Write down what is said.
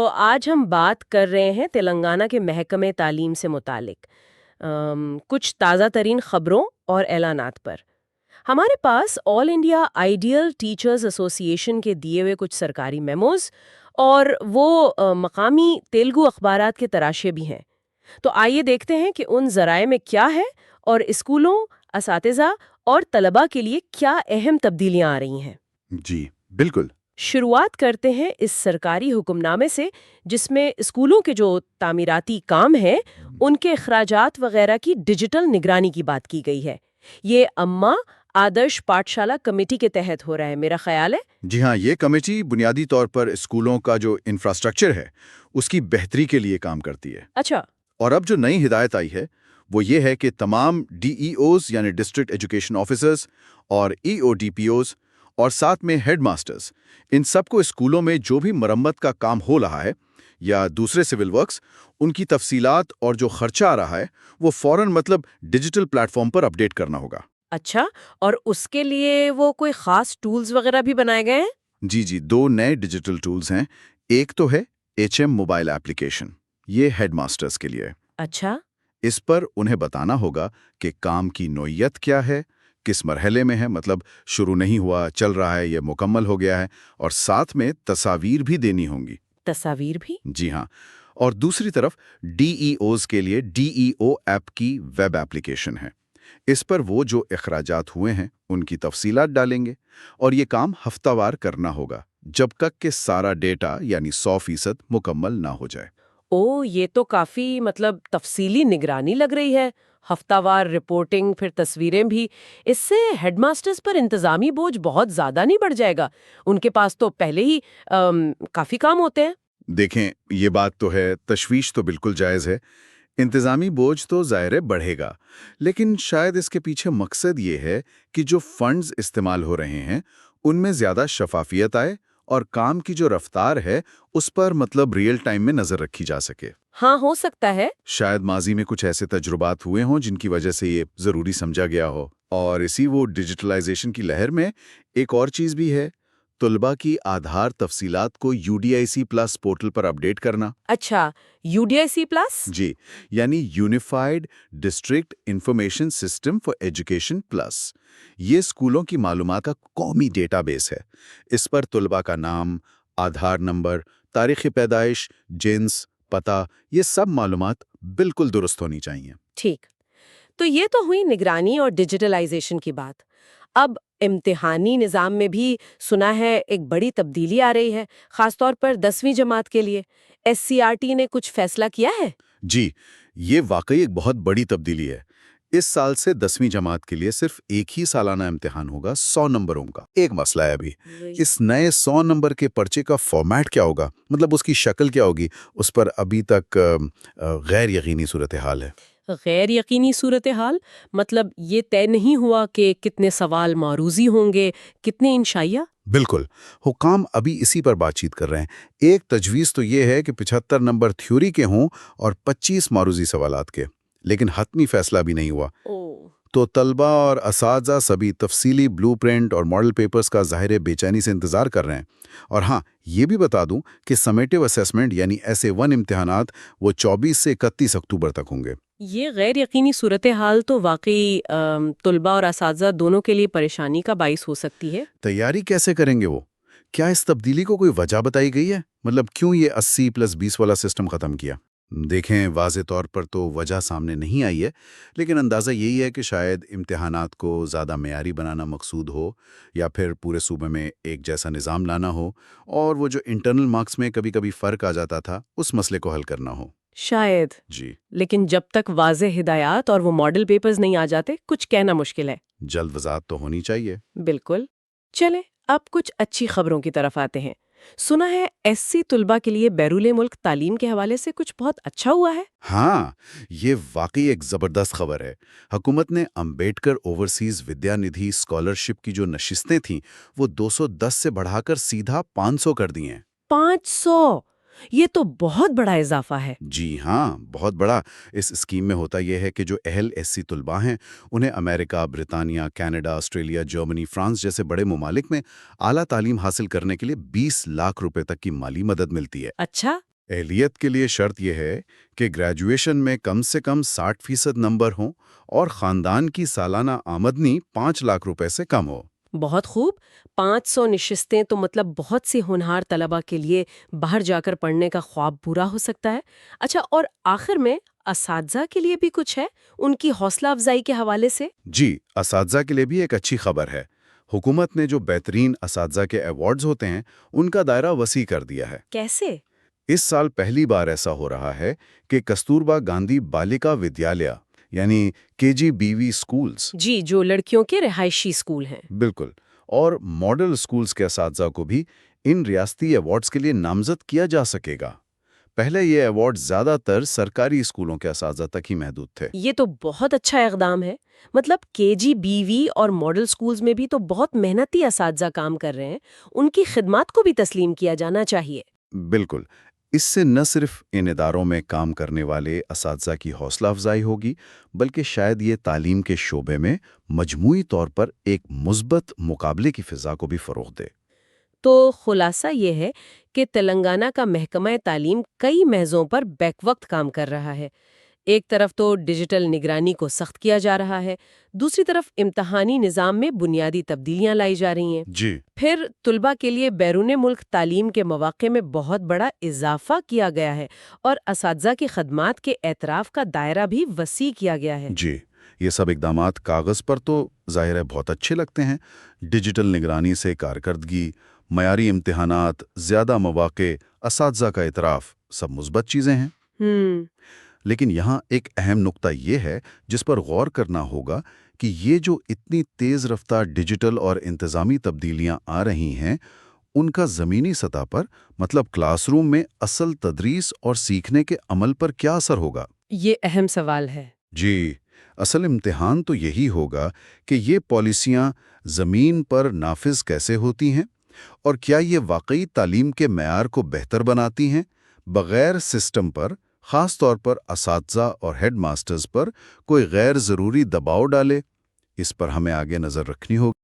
آج ہم بات کر رہے ہیں تلنگانہ کے محکمہ تعلیم سے متعلق کچھ تازہ ترین خبروں اور اعلانات پر۔ ہمارے پاس آل انڈیا آئیڈیل ٹیچرز ایسوسی ایشن کے دیے ہوئے کچھ سرکاری میموز اور وہ مقامی تیلگو اخبارات کے تراشے بھی ہیں۔ تو آئیے دیکھتے ہیں کہ ان ذرائع میں کیا ہے اور اسکولوں، اساتذہ اور طلباء کے لیے کیا اہم تبدیلیاں آ رہی ہیں۔ جی بالکل۔ شروعات کرتے ہیں اس سرکاری حکم نامے سے، جس میں اسکولوں کے جو تعمیراتی کام ہیں ان کے اخراجات وغیرہ کی ڈیجیٹل نگرانی کی بات کی گئی ہے۔ یہ اماں آدرش پاٹھشالہ کمیٹی کے تحت ہو رہا ہے، میرا خیال ہے۔ جی ہاں، یہ کمیٹی بنیادی طور پر اسکولوں کا جو انفراسٹرکچر ہے اس کی بہتری کے لیے کام کرتی ہے۔ اچھا۔ اور اب جو نئی ہدایت آئی ہے وہ یہ ہے کہ تمام ڈی ای اوز یعنی ڈسٹرکٹ ایجوکیشن آفیسرز اور ای او ڈی پی اوز اور ساتھ میں ہیڈ ماسٹرز، ان سب کو اسکولوں میں جو بھی مرمت کا کام ہو رہا ہے یا دوسرے سول ورکس، ان کی تفصیلات اور جو خرچہ آ رہا ہے وہ فوراً ڈیجیٹل پلیٹ فارم پر اپڈیٹ کرنا ہوگا۔ اچھا، اور اس کے لیے وہ کوئی خاص ٹولز وغیرہ بھی بنائے گئے ہیں؟ جی، دو نئے ڈیجیٹل ٹولز ہیں۔ ایک تو ہے ایچ ایم موبائل ایپلیکیشن، یہ ہیڈ ماسٹرز کے لیے۔ اچھا۔ اس پر انہیں بتانا ہوگا کہ کام کی نوعیت کیا ہے، کس مرحلے میں ہے، شروع نہیں ہوا، چل رہا ہے، یہ مکمل ہو گیا ہے، اور ساتھ میں تصاویر بھی دینی ہوں گی۔ تصاویر بھی؟ جی ہاں۔ اور دوسری طرف ڈی ای اوز کے لیے ڈی ای او ایپ کی ویب ایپلیکیشن ہے۔ اس پر وہ جو اخراجات ہوئے ہیں ان کی تفصیلات ڈالیں گے، اور یہ کام ہفتہ وار کرنا ہوگا جب تک کہ سارا ڈیٹا یعنی 100% مکمل نہ ہو جائے۔ یہ تو کافی تفصیلی نگرانی لگ رہی ہے، ہفتہ وار رپورٹنگ، پھر تصویریں بھی۔ اس سے ہیڈ ماسٹرز پر انتظامی بوجھ بہت زیادہ نہیں بڑھ جائے گا؟ ان کے پاس تو پہلے ہی کافی کام ہوتے ہیں۔ دیکھیں، یہ بات تو ہے، تشویش تو بالکل جائز ہے۔ انتظامی بوجھ تو ظاہر بڑھے گا، لیکن شاید اس کے پیچھے مقصد یہ ہے کہ جو فنڈز استعمال ہو رہے ہیں ان میں زیادہ شفافیت آئے اور کام کی جو رفتار ہے اس پر ریئل ٹائم میں نظر رکھی جا سکے۔ ہاں، ہو سکتا ہے۔ شاید ماضی میں کچھ ایسے تجربات ہوئے ہوں جن کی وجہ سے یہ ضروری سمجھا گیا ہو۔ اور اسی وہ ڈیجیٹلائزیشن کی لہر میں ایک اور چیز بھی ہے، طلباء کی آدھار تفصیلات کو UDIC+ پورٹل پر اپڈیٹ کرنا۔ اچھا، UDIC+؟ جی، یعنی unified district information system for education plus. یہ اسکولوں کی معلومات کا قومی ڈیٹا بیس ہے۔ اس پر طلباء کا نام، آدھار نمبر، تاریخ پیدائش، جنس، پتہ، یہ سب معلومات بالکل درست ہونی چاہیے۔ ٹھیک، تو یہ تو ہوئی نگرانی اور ڈیجیٹلائزیشن کی بات۔ اب امتحانی نظام میں بھی سنا ہے ایک بڑی تبدیلی آ رہی ہے، خاص طور پر 10ویں جماعت کے لیے۔ SCRT نے کچھ فیصلہ کیا ہے؟ جی، یہ واقعی ایک بہت بڑی تبدیلی ہے۔ اس سال سے 10ویں جماعت کے لیے صرف ایک ہی سالانہ امتحان ہوگا، 100 نمبروں کا۔ ایک مسئلہ ہے ابھی، اس نئے 100 نمبر کے پرچے کا فارمیٹ کیا ہوگا، اس کی شکل کیا ہوگی، اس پر ابھی تک غیر یقینی صورتحال ہے۔ غیر یقینی صورتحال؟ یہ طے نہیں ہوا کہ کتنے سوال معروضی ہوں گے، کتنے انشائیہ؟ بالکل، حکام ابھی اسی پر بات چیت کر رہے ہیں۔ ایک تجویز تو یہ ہے کہ 75 نمبر تھیوری کے ہوں اور 25 معروضی سوالات کے، لیکن حتمی فیصلہ بھی نہیں ہوا۔ تو طلباء اور اساتذہ سبھی تفصیلی بلو پرنٹ اور ماڈل پیپرز کا ظاہر بے چینی سے انتظار کر رہے ہیں۔ اور ہاں، یہ بھی بتا دوں کہ سمیٹیو اسیسمنٹ یعنی SA1 امتحانات وہ 24 سے 31 اکتوبر تک ہوں گے۔ یہ غیر یقینی صورتحال تو واقعی طلباء اور اساتذہ دونوں کے لیے پریشانی کا باعث ہو سکتی ہے۔ تیاری کیسے کریں گے وہ؟ کیا اس تبدیلی کو کوئی وجہ بتائی گئی ہے؟ کیوں یہ 80+20 والا سسٹم ختم کیا؟ دیکھیں، واضح طور پر تو وجہ سامنے نہیں آئی ہے، لیکن اندازہ یہی ہے کہ شاید امتحانات کو زیادہ معیاری بنانا مقصود ہو، یا پھر پورے صوبے میں ایک جیسا نظام لانا ہو، اور وہ جو انٹرنل مارکس میں کبھی کبھی فرق آ جاتا تھا اس مسئلے کو حل کرنا ہو۔ شاید۔ جی، لیکن جب تک واضح ہدایات اور وہ ماڈل پیپرز نہیں آ جاتے، کچھ کہنا مشکل ہے۔ جلد وضاحت تو ہونی چاہیے۔ بالکل۔ چلیں اب کچھ اچھی خبروں کی طرف آتے ہیں۔ سنا ہے SC طلباء کے لیے بیرون ملک تعلیم کے حوالے سے کچھ بہت اچھا ہوا ہے۔ ہاں، یہ واقعی ایک زبردست خبر ہے۔ حکومت نے امبیڈکر اوورسیز ودیا ندھی اسکالرشپ کی جو نشستیں تھیں وہ 210 سے بڑھا کر سیدھا 500 کر دی ہیں۔ 500! یہ تو بہت بڑا اضافہ ہے۔ جی ہاں، بہت بڑا۔ اس اسکیم میں ہوتا یہ ہے کہ جو اہل SC طلباء ہیں انہیں امریکہ، برطانیہ، کینیڈا، آسٹریلیا، جرمنی، فرانس جیسے بڑے ممالک میں اعلیٰ تعلیم حاصل کرنے کے لیے 20 لاکھ روپے تک کی مالی مدد ملتی ہے۔ اچھا، اہلیت کے لیے شرط یہ ہے کہ گریجویشن میں کم سے کم 60% نمبر ہوں اور خاندان کی سالانہ آمدنی 5 لاکھ روپے سے کم ہو۔ بہت خوب، 500 نشستیں تو مطلب بہت سی ہونہار طلبہ کے لیے باہر جا کر پڑھنے کا خواب پورا ہو سکتا ہے۔ اچھا، اور آخر میں اساتذہ کے لیے بھی کچھ ہے ان کی حوصلہ افزائی کے حوالے سے؟ جی، اساتذہ کے لیے بھی ایک اچھی خبر ہے۔ حکومت نے جو بہترین اساتذہ کے ایوارڈز ہوتے ہیں ان کا دائرہ وسیع کر دیا ہے۔ کیسے؟ اس سال پہلی بار ایسا ہو رہا ہے کہ کستوربا گاندھی بالیکا ودیالیہ یعنی KGBV سکولز، جی، جو لڑکیوں کے رہائشی اسکول ہیں۔ بالکل، اور ماڈل سکولز کے اساتذہ کو بھی ان ریاستی ایوارڈز کے لیے نامزد کیا جا سکے گا۔ پہلے یہ ایوارڈ زیادہ تر سرکاری اسکولوں کے اساتذہ تک ہی محدود تھے۔ یہ تو بہت اچھا اقدام ہے۔ مطلب KGBV اور ماڈل سکولز میں بھی تو بہت محنتی اساتذہ کام کر رہے ہیں، ان کی خدمات کو بھی تسلیم کیا جانا چاہیے۔ بالکل، اس سے نہ صرف ان اداروں میں کام کرنے والے اساتذہ کی حوصلہ افزائی ہوگی، بلکہ شاید یہ تعلیم کے شعبے میں مجموعی طور پر ایک مثبت مقابلے کی فضا کو بھی فروغ دے۔ تو خلاصہ یہ ہے کہ تلنگانہ کا محکمہ تعلیم کئی محضوں پر بیک وقت کام کر رہا ہے۔ ایک طرف تو ڈیجیٹل نگرانی کو سخت کیا جا رہا ہے، دوسری طرف امتحانی نظام میں بنیادی تبدیلیاں لائی جا رہی ہیں۔ جی، پھر طلبہ کے لیے بیرون ملک تعلیم کے مواقع میں بہت بڑا اضافہ کیا گیا ہے اور اساتذہ کی خدمات کے اعتراف کا دائرہ بھی وسیع کیا گیا ہے۔ جی، یہ سب اقدامات کاغذ پر تو ظاہر ہے بہت اچھے لگتے ہیں۔ ڈیجیٹل نگرانی سے کارکردگی، معیاری امتحانات، زیادہ مواقع، اساتذہ کا اعتراف، سب مثبت چیزیں ہیں۔ لیکن یہاں ایک اہم نقطہ یہ ہے جس پر غور کرنا ہوگا کہ یہ جو اتنی تیز رفتار ڈیجیٹل اور انتظامی تبدیلیاں آ رہی ہیں، ان کا زمینی سطح پر مطلب کلاس روم میں اصل تدریس اور سیکھنے کے عمل پر کیا اثر ہوگا؟ یہ اہم سوال ہے۔ جی، اصل امتحان تو یہی ہوگا کہ یہ پالیسیاں زمین پر نافذ کیسے ہوتی ہیں اور کیا یہ واقعی تعلیم کے معیار کو بہتر بناتی ہیں، بغیر سسٹم پر، خاص طور پر اساتذہ اور ہیڈ ماسٹرز پر کوئی غیر ضروری دباؤ ڈالے۔ اس پر ہمیں آگے نظر رکھنی ہوگی۔